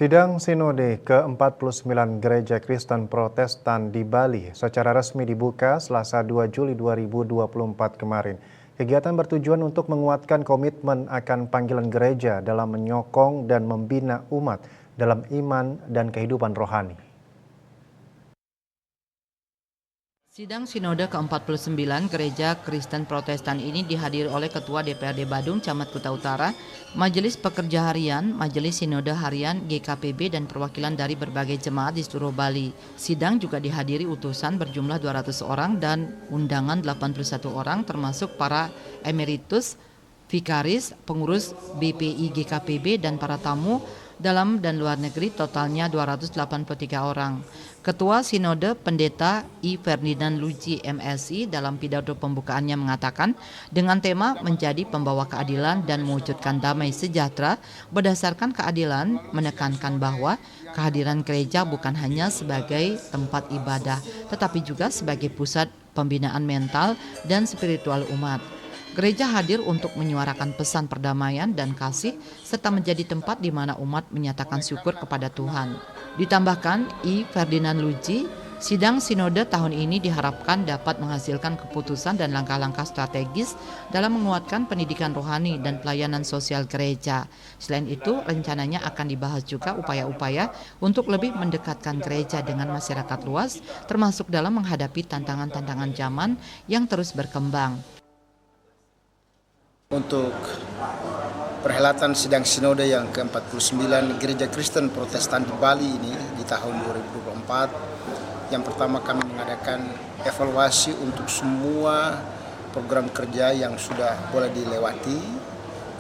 Sidang Sinode ke-49 Gereja Kristen Protestan di Bali secara resmi dibuka Selasa 2 Juli 2024 kemarin. Kegiatan bertujuan untuk menguatkan komitmen akan panggilan gereja dalam menyokong dan membina umat dalam iman dan kehidupan rohani. Sidang Sinode ke-49 Gereja Kristen Protestan ini dihadiri oleh Ketua DPRD Badung Camat Kuta Utara, Majelis Pekerja Harian, Majelis Sinode Harian GKPB dan perwakilan dari berbagai jemaat di seluruh Bali. Sidang juga dihadiri utusan berjumlah 200 orang dan undangan 81 orang termasuk para emeritus, vikaris, pengurus BPI GKPB dan para tamu dalam dan luar negeri totalnya 283 orang. Ketua Sinode Pendeta I. Ferdinand Luigi MSI dalam pidato pembukaannya mengatakan dengan tema menjadi pembawa keadilan dan mewujudkan damai sejahtera berdasarkan keadilan menekankan bahwa kehadiran gereja bukan hanya sebagai tempat ibadah tetapi juga sebagai pusat pembinaan mental dan spiritual umat. Gereja hadir untuk menyuarakan pesan perdamaian dan kasih serta menjadi tempat di mana umat menyatakan syukur kepada Tuhan. Ditambahkan I. Ferdinand Luigi, sidang sinode tahun ini diharapkan dapat menghasilkan keputusan dan langkah-langkah strategis dalam menguatkan pendidikan rohani dan pelayanan sosial gereja. Selain itu, rencananya akan dibahas juga upaya-upaya untuk lebih mendekatkan gereja dengan masyarakat luas, termasuk dalam menghadapi tantangan-tantangan zaman yang terus berkembang. Untuk perhelatan sidang sinode yang ke-49 Gereja Kristen Protestan di Bali ini di tahun 2024, yang pertama kami mengadakan evaluasi untuk semua program kerja yang sudah boleh dilewati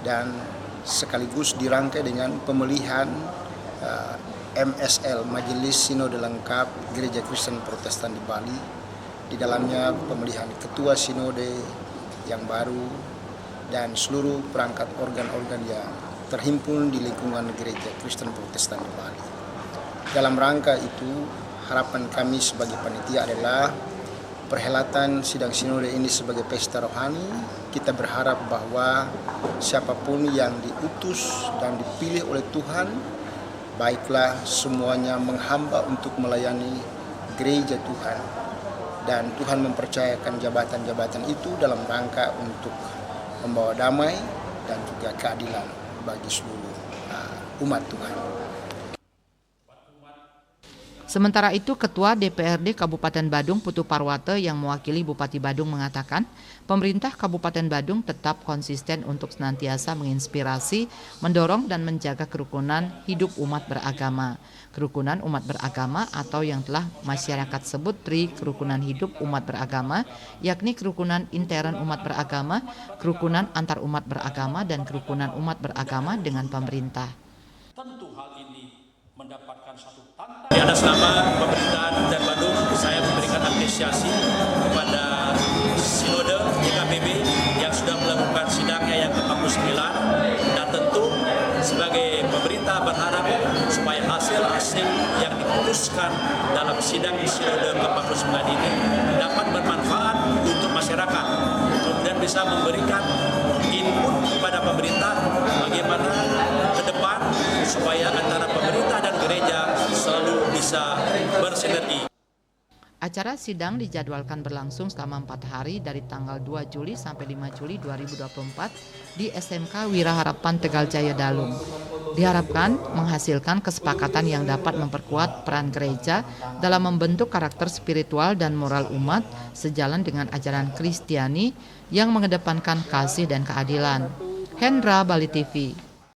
dan sekaligus dirangkai dengan pemilihan MSL, Majelis Sinode Lengkap Gereja Kristen Protestan di Bali. Di dalamnya pemilihan ketua sinode yang baru dan seluruh perangkat organ-organ yang terhimpun di lingkungan Gereja Kristen Protestan di Bali. Dalam rangka itu, harapan kami sebagai panitia adalah perhelatan sidang sinode ini sebagai pesta rohani. Kita berharap bahwa siapapun yang diutus dan dipilih oleh Tuhan, baiklah semuanya menghamba untuk melayani gereja Tuhan. Dan Tuhan mempercayakan jabatan-jabatan itu dalam rangka untuk membawa damai dan juga keadilan bagi seluruh umat Tuhan. Sementara itu, Ketua DPRD Kabupaten Badung Putu Parwate yang mewakili Bupati Badung mengatakan, pemerintah Kabupaten Badung tetap konsisten untuk senantiasa menginspirasi, mendorong dan menjaga kerukunan hidup umat beragama. Kerukunan umat beragama atau yang telah masyarakat sebut TRI kerukunan hidup umat beragama, yakni kerukunan intern umat beragama, kerukunan antar umat beragama, dan kerukunan umat beragama dengan pemerintah. Tentu hal ini mendapatkan satu tantangan. Di atas nama pemerintahan dan Badung, saya memberikan apresiasi kepada Sinode GKPB yang sudah melakukan sidangnya yang ke-49, dan tentu sebagai pemerintah berharap supaya hasil-hasil yang diputuskan dalam sidang Sinode ke-49 ini dapat bermanfaat untuk masyarakat, kemudian bisa memberikan input kepada pemerintah bagaimana ke depan supaya antara pemerintah dan gereja selalu bisa bersinergi. Acara sidang dijadwalkan berlangsung selama 4 hari dari tanggal 2 Juli sampai 5 Juli 2024 di SMK Wiraharapan Tegal Jaya Dalung. Diharapkan menghasilkan kesepakatan yang dapat memperkuat peran gereja dalam membentuk karakter spiritual dan moral umat sejalan dengan ajaran Kristiani yang mengedepankan kasih dan keadilan. Hendra, Bali TV.